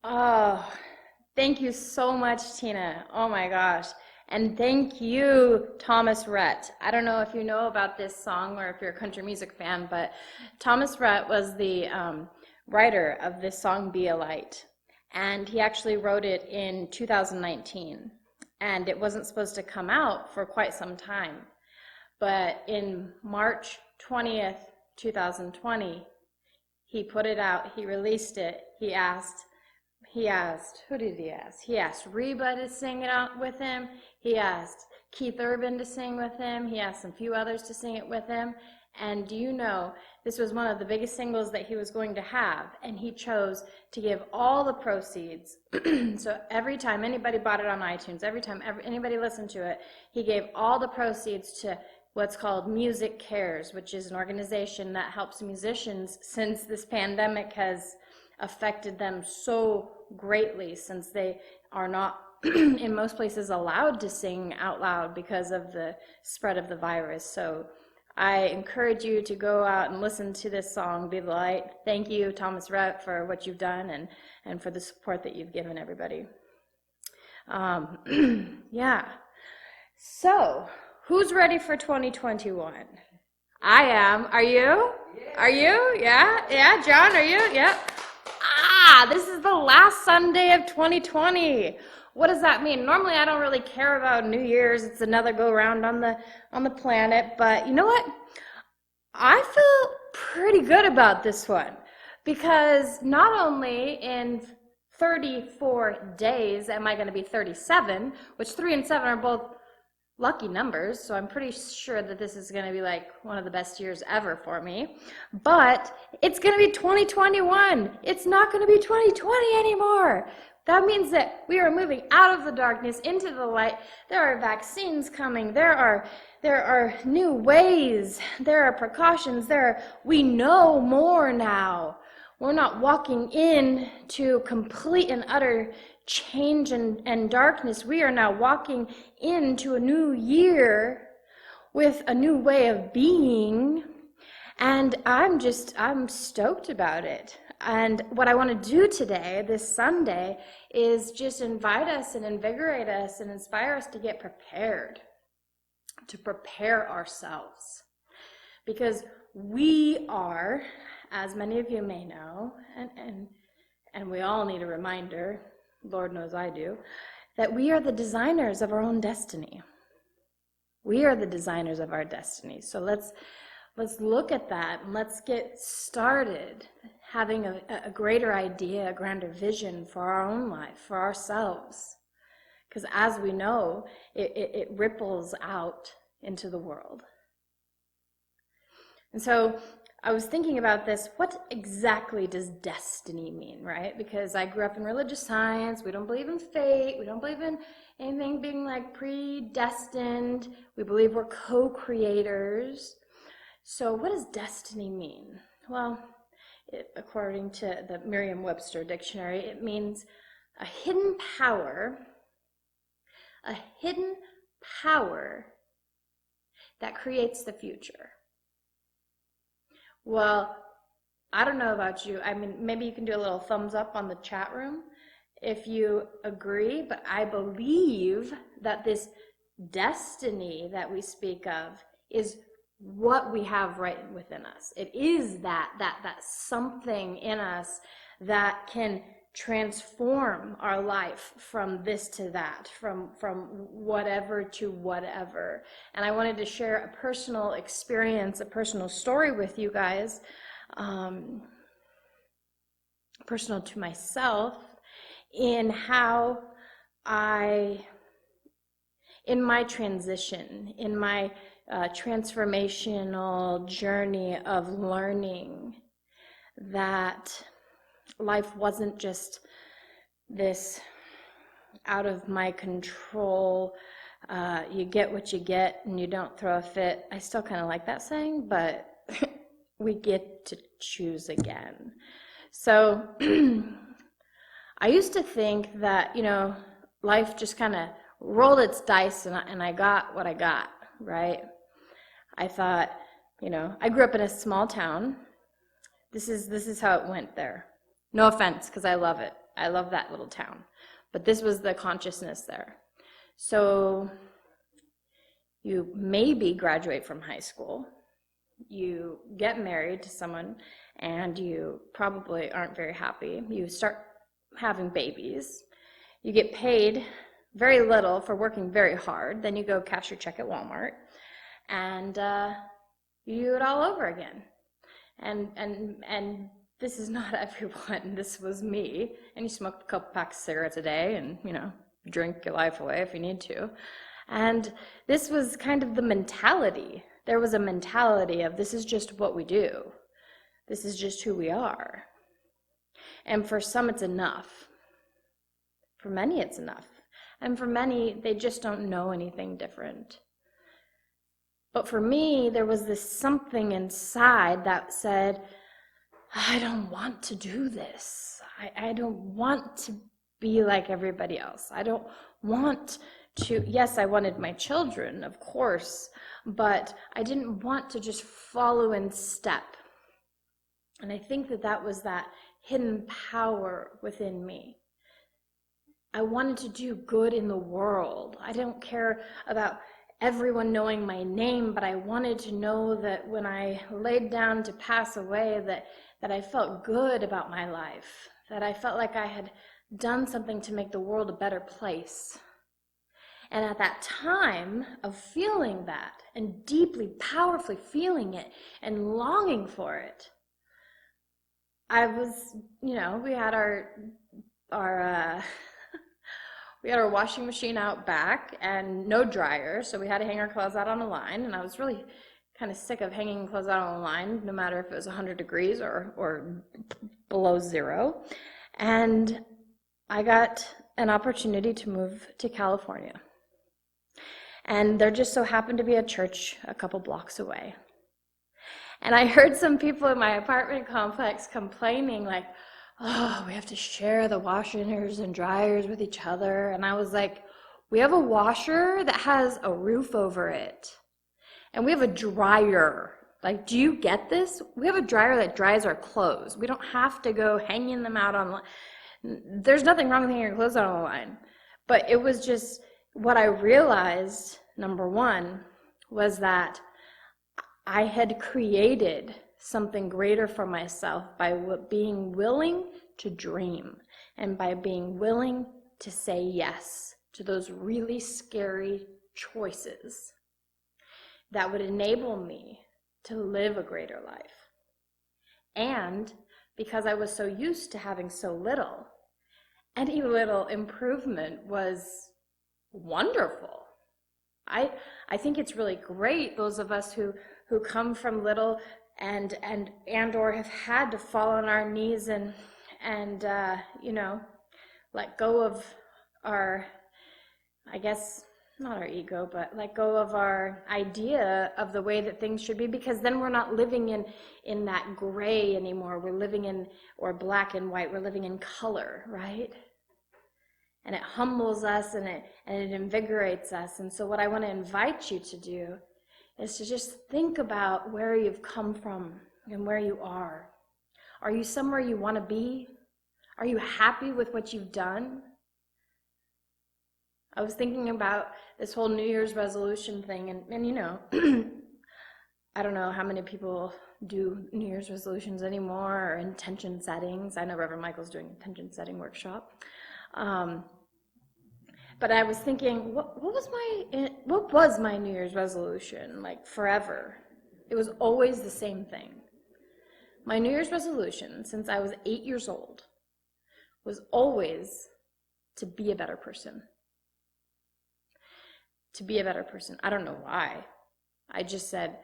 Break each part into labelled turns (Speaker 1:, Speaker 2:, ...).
Speaker 1: Oh, thank you so much, Tina. Oh my gosh. And thank you, Thomas Rhett. I don't know if you know about this song or if you're a country music fan, but Thomas Rhett was the writer of this song, Be a Light. And he actually wrote it in 2019. And it wasn't supposed to come out for quite some time. But in March 20th, 2020, he put it out, he released it. Who did he ask? He asked Reba to sing it out with him. He asked Keith Urban to sing with him. He asked a few others to sing it with him. And do you know, this was one of the biggest singles that he was going to have. And he chose to give all the proceeds. So every time anybody bought it on iTunes, every time anybody listened to it, he gave all the proceeds to what's called Music Cares, which is an organization that helps musicians since this pandemic has affected them so greatly, since they are not in most places allowed to sing out loud because of the spread of the virus. So I encourage you to go out and listen to this song, Be the Light. Thank you, Thomas Rhett, for what you've done and for the support that you've given everybody. Yeah. So, who's ready for 2021? I am. Are you? Are you? Yeah? Yeah, John, are you? Yeah. This is the last Sunday of 2020. What does that mean? Normally I don't really care about New Year's. It's another go round on the planet, but you know what? I feel pretty good about this one because not only in 34 days am I going to be 37, which 3 and 7 are both lucky numbers, so I'm pretty sure that this is going to be like one of the best years ever for me. But it's going to be 2021. It's not going to be 2020 anymore. That means that we are moving out of the darkness into the light. There are vaccines coming. There are new ways. There are precautions. We know more now. We're not walking into complete and utter change and darkness. We are now walking into a new year with a new way of being, and I'm stoked about it. And what I want to do today, this Sunday, is just invite us and invigorate us and inspire us to get prepared, to prepare ourselves. Because we are, as many of you may know, and we all need a reminder, Lord knows I do, that we are the designers of our own destiny. We are the designers of our destiny. So let's look at that and let's get started having a greater idea, a grander vision for our own life, for ourselves. Because as we know, it ripples out into the world. And so I was thinking about this, what exactly does destiny mean, right? Because I grew up in religious science, we don't believe in fate, we don't believe in anything being like predestined, we believe we're co-creators. So what does destiny mean? Well, according to the Merriam-Webster dictionary, it means a hidden power that creates the future. Well, I don't know about you. I mean, maybe you can do a little thumbs up on the chat room if you agree, but I believe that this destiny that we speak of is what we have right within us. It is that something in us that can transform our life from this to that, from whatever to whatever. And I wanted to share a personal experience, a personal story with you guys, personal to myself, in how in my transition, in my transformational journey of learning that life wasn't just this out of my control, you get what you get and you don't throw a fit. I still kind of like that saying, but we get to choose again. So I used to think that, life just kind of rolled its dice and I got what I got, right? I thought, I grew up in a small town. This is how it went there. No offense, because I love it. I love that little town. But this was the consciousness there. So you maybe graduate from high school, you get married to someone, and you probably aren't very happy. You start having babies. You get paid very little for working very hard. Then you go cash your check at Walmart, and you do it all over again. And this is not everyone. This was me. And you smoke a couple packs of cigarettes a day, and drink your life away if you need to. And this was kind of the mentality. There was a mentality of, this is just what we do. This is just who we are. And for some, it's enough. For many, it's enough. And for many, they just don't know anything different. But for me, there was this something inside that said, I don't want to do this. I don't want to be like everybody else. I don't want to, yes, I wanted my children, of course, but I didn't want to just follow in step. And I think that was that hidden power within me. I wanted to do good in the world. I don't care about everyone knowing my name, but I wanted to know that when I laid down to pass away, that I felt good about my life, that I felt like I had done something to make the world a better place. And at that time of feeling that, and deeply, powerfully feeling it, and longing for it, I was, we had we had our washing machine out back and no dryer, so we had to hang our clothes out on a line, and I was really kind of sick of hanging clothes out on a line, no matter if it was 100 degrees or below zero. And I got an opportunity to move to California. And there just so happened to be a church a couple blocks away. And I heard some people in my apartment complex complaining, like, oh, we have to share the washers and dryers with each other. And I was like, we have a washer that has a roof over it. And we have a dryer. Like, do you get this? We have a dryer that dries our clothes. We don't have to go hanging them out on. There's nothing wrong with hanging your clothes out on the line. But it was just what I realized, number one, was that I had created something greater for myself by being willing to dream and by being willing to say yes to those really scary choices that would enable me to live a greater life. And because I was so used to having so little, any little improvement was wonderful. I think it's really great, those of us who come from little and or have had to fall on our knees and let go of our, I guess, not our ego, but let go of our idea of the way that things should be, because then we're not living in that gray anymore. We're living in, or black and white, we're living in color, right? And it humbles us and it invigorates us. And so what I want to invite you to do is to just think about where you've come from and where you are. Are you somewhere you want to be? Are you happy with what you've done? I was thinking about this whole New Year's resolution thing, and I don't know how many people do New Year's resolutions anymore, or intention settings. I know Reverend Michael's doing an intention setting workshop. But I was thinking, what was my New Year's resolution, like forever? It was always the same thing. My New Year's resolution, since I was 8 years old, was always to be a better person. To be a better person. I don't know why. I just said,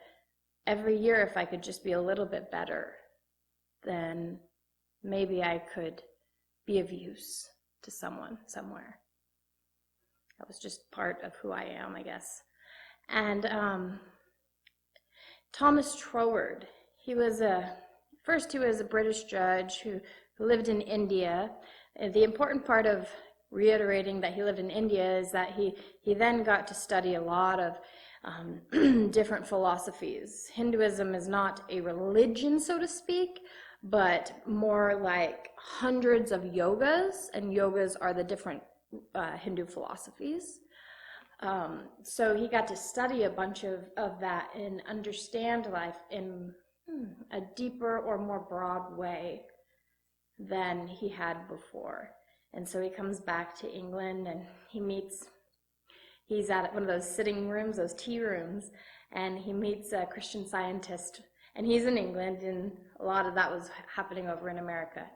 Speaker 1: every year if I could just be a little bit better, then maybe I could be of use to someone somewhere. That was just part of who I am, I guess. And Thomas Troward, he was a British judge who lived in India. The important part of reiterating that he lived in India is that he then got to study a lot of different philosophies. Hinduism is not a religion, so to speak, but more like hundreds of yogas, and yogas are the different Hindu philosophies. So he got to study a bunch of that and understand life in a deeper or more broad way than he had before. And so he comes back to England and he's at one of those sitting rooms, those tea rooms, and he meets a Christian Scientist. And he's in England, and a lot of that was happening over in America.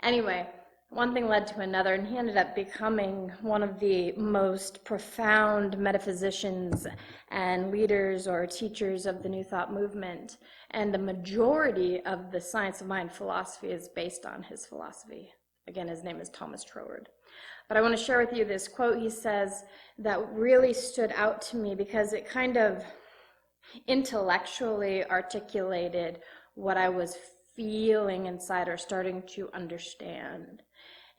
Speaker 1: Anyway, one thing led to another, and he ended up becoming one of the most profound metaphysicians and leaders or teachers of the New Thought movement. And the majority of the science of mind philosophy is based on his philosophy. Again, his name is Thomas Troward. But I want to share with you this quote he says that really stood out to me because it kind of intellectually articulated what I was feeling inside or starting to understand.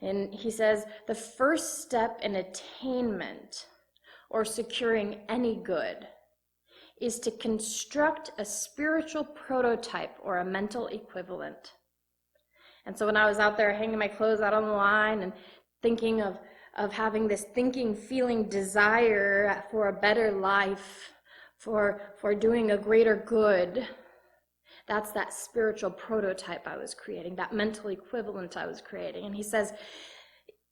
Speaker 1: And he says, the first step in attainment or securing any good is to construct a spiritual prototype or a mental equivalent. And so when I was out there hanging my clothes out on the line and thinking of having this thinking, feeling desire for a better life, for doing a greater good, that's that spiritual prototype I was creating, that mental equivalent I was creating. And he says,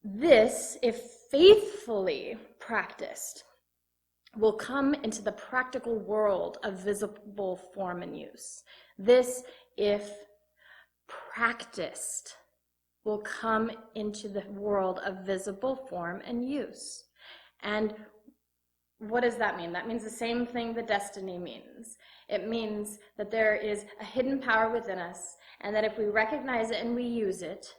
Speaker 1: this, if faithfully practiced, will come into the practical world of visible form and use. This, if practiced, will come into the world of visible form and use. And what does that mean? That means the same thing that destiny means. It means that there is a hidden power within us, and that if we recognize it and we use it,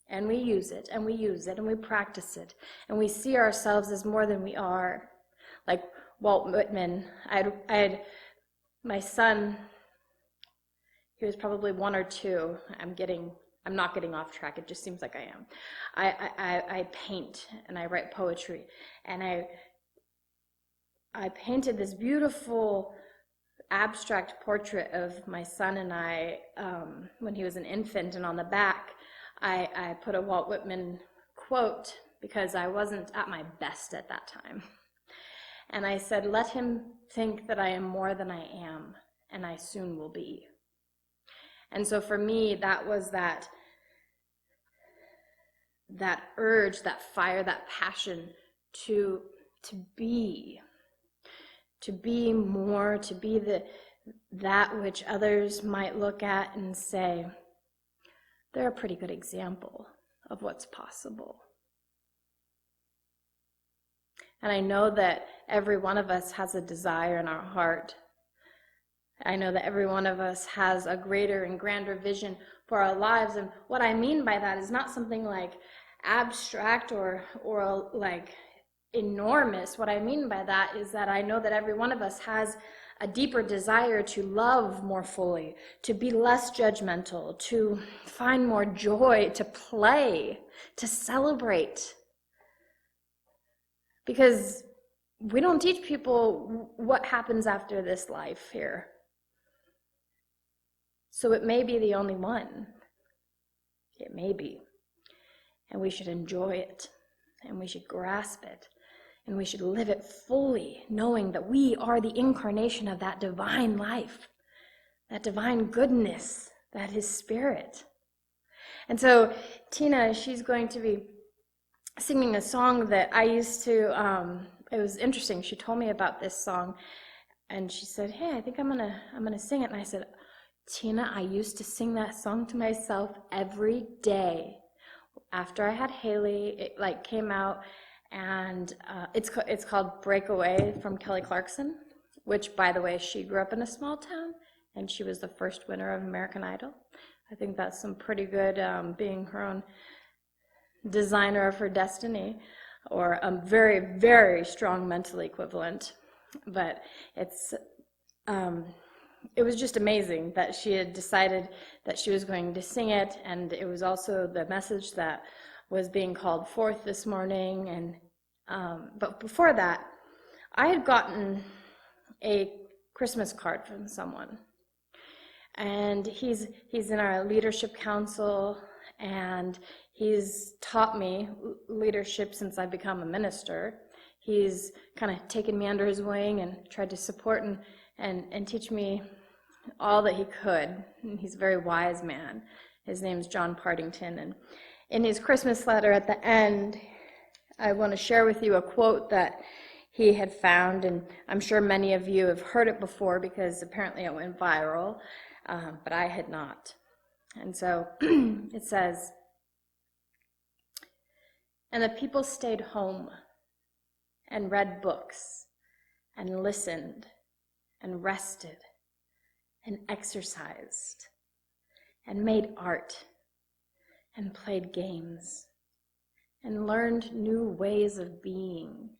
Speaker 1: and we use it, and we use it, and we practice it, and we see ourselves as more than we are. Like Walt Whitman, I had my son, he was probably 1 or 2. I'm not getting off track, it just seems like I am. I paint, and I write poetry, and I painted this beautiful abstract portrait of my son and I when he was an infant, and on the back I put a Walt Whitman quote because I wasn't at my best at that time. And I said, let him think that I am more than I am, and I soon will be. And so for me, that was that urge, that fire, that passion to be more, to be that which others might look at and say, they're a pretty good example of what's possible. And I know that every one of us has a desire in our heart. I know that every one of us has a greater and grander vision for our lives. And what I mean by that is not something like abstract or like enormous. What I mean by that is that I know that every one of us has a deeper desire to love more fully, to be less judgmental, to find more joy, to play, to celebrate. Because we don't teach people what happens after this life here. So it may be the only one. It may be. And we should enjoy it, and we should grasp it, and we should live it fully, knowing that we are the incarnation of that divine life, that divine goodness, that is spirit. And so Tina, she's going to be singing a song that I used to, it was interesting, she told me about this song, and she said, hey, I think I'm gonna sing it. And I said, Tina, I used to sing that song to myself every day. After I had Haley, it came out, and it's called Breakaway from Kelly Clarkson, which, by the way, she grew up in a small town, and she was the first winner of American Idol. I think that's some pretty good, being her own designer of her destiny, or a very, very strong mental equivalent. But it was just amazing that she had decided that she was going to sing it, and it was also the message that was being called forth this morning. And but before that, I had gotten a Christmas card from someone, And he's in our leadership council, and he's taught me leadership since I've become a minister. He's kind of taken me under his wing and tried to support and teach me all that he could. And he's a very wise man. His name's John Partington. And in his Christmas letter at the end, I want to share with you a quote that he had found, and I'm sure many of you have heard it before because apparently it went viral, but I had not. And so it says, "And the people stayed home and read books and listened and rested and exercised and made art and played games and learned new ways of being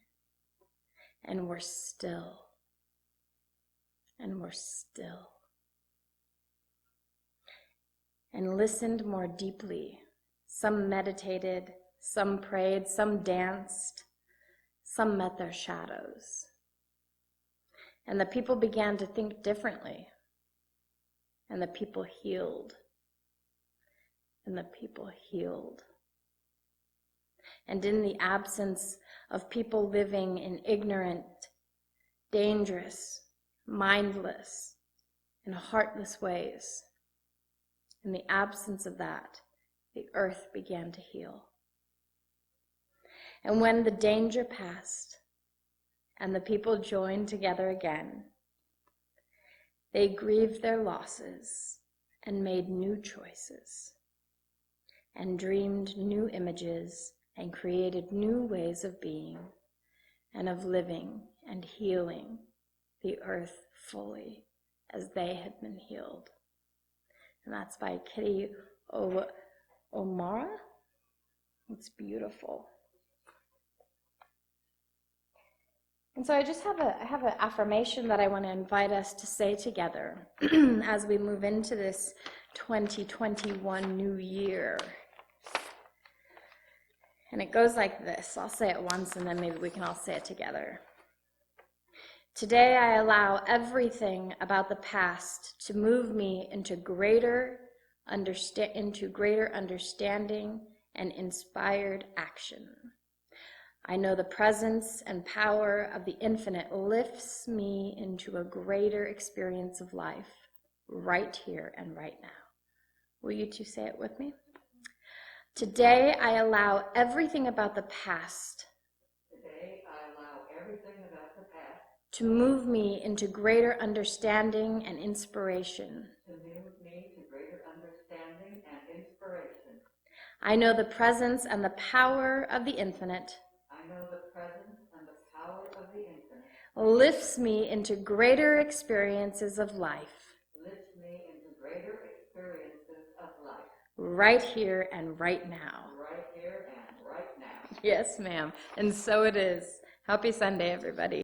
Speaker 1: and were still and were still and listened more deeply. Some meditated, some prayed, some danced, some met their shadows. And the people began to think differently. And the people healed. And the people healed. And in the absence of people living in ignorant, dangerous, mindless, and heartless ways, in the absence of that, the earth began to heal. And when the danger passed and the people joined together again, they grieved their losses and made new choices and dreamed new images and created new ways of being and of living and healing the earth fully as they had been healed." And that's by Kitty O'Mara. It's beautiful. And so I just have an affirmation that I want to invite us to say together as we move into this 2021 new year. And it goes like this. I'll say it once and then maybe we can all say it together. Today I allow everything about the past to move me into greater understanding and inspired action. I know the presence and power of the infinite lifts me into a greater experience of life right here and right now. Will you two say it with me? Today I allow everything about the past to move me into greater understanding and inspiration. I know the presence and the power of the infinite lifts me into greater experiences of life. Right here and right now. Yes, ma'am. And so it is. Happy Sunday, everybody.